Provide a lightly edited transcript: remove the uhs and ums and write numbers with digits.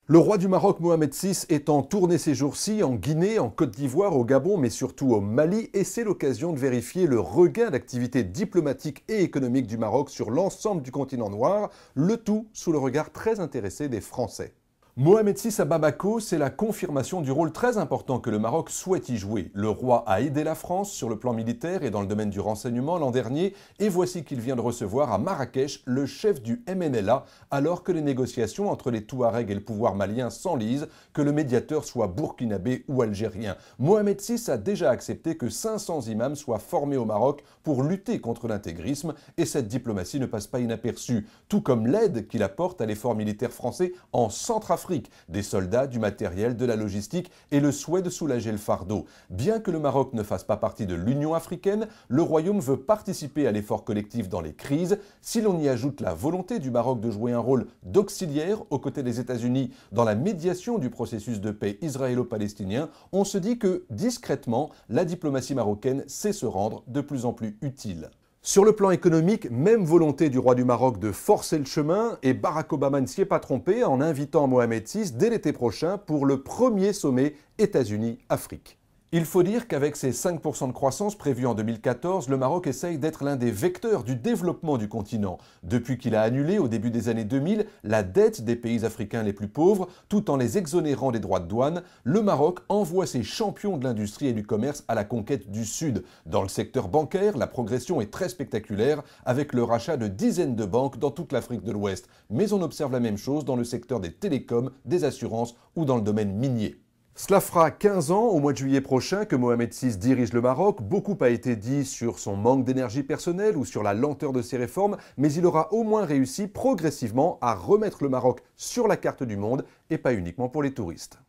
Le roi du Maroc, Mohamed VI, est en tournée ces jours-ci en Guinée, en Côte d'Ivoire, au Gabon, mais surtout au Mali, et c'est l'occasion de vérifier le regain d'activité diplomatique et économique du Maroc sur l'ensemble du continent noir, le tout sous le regard très intéressé des Français. Mohamed VI à Bamako, c'est la confirmation du rôle très important que le Maroc souhaite y jouer. Le roi a aidé la France sur le plan militaire et dans le domaine du renseignement l'an dernier, et voici qu'il vient de recevoir à Marrakech le chef du MNLA, alors que les négociations entre les Touaregs et le pouvoir malien s'enlisent, que le médiateur soit burkinabé ou algérien. Mohamed VI a déjà accepté que 500 imams soient formés au Maroc pour lutter contre l'intégrisme, et cette diplomatie ne passe pas inaperçue, tout comme l'aide qu'il apporte à l'effort militaire français en Centrafrique. Des soldats, du matériel, de la logistique et le souhait de soulager le fardeau. Bien que le Maroc ne fasse pas partie de l'Union africaine, le Royaume veut participer à l'effort collectif dans les crises. Si l'on y ajoute la volonté du Maroc de jouer un rôle d'auxiliaire aux côtés des États-Unis dans la médiation du processus de paix israélo-palestinien, on se dit que, discrètement, la diplomatie marocaine sait se rendre de plus en plus utile. Sur le plan économique, même volonté du roi du Maroc de forcer le chemin, et Barack Obama ne s'y est pas trompé en invitant Mohamed VI dès l'été prochain pour le premier sommet États-Unis-Afrique. Il faut dire qu'avec ses 5% de croissance prévus en 2014, le Maroc essaye d'être l'un des vecteurs du développement du continent. Depuis qu'il a annulé au début des années 2000 la dette des pays africains les plus pauvres, tout en les exonérant des droits de douane, le Maroc envoie ses champions de l'industrie et du commerce à la conquête du Sud. Dans le secteur bancaire, la progression est très spectaculaire, avec le rachat de dizaines de banques dans toute l'Afrique de l'Ouest. Mais on observe la même chose dans le secteur des télécoms, des assurances ou dans le domaine minier. Cela fera 15 ans, au mois de juillet prochain, que Mohamed VI dirige le Maroc. Beaucoup a été dit sur son manque d'énergie personnelle ou sur la lenteur de ses réformes, mais il aura au moins réussi progressivement à remettre le Maroc sur la carte du monde, et pas uniquement pour les touristes.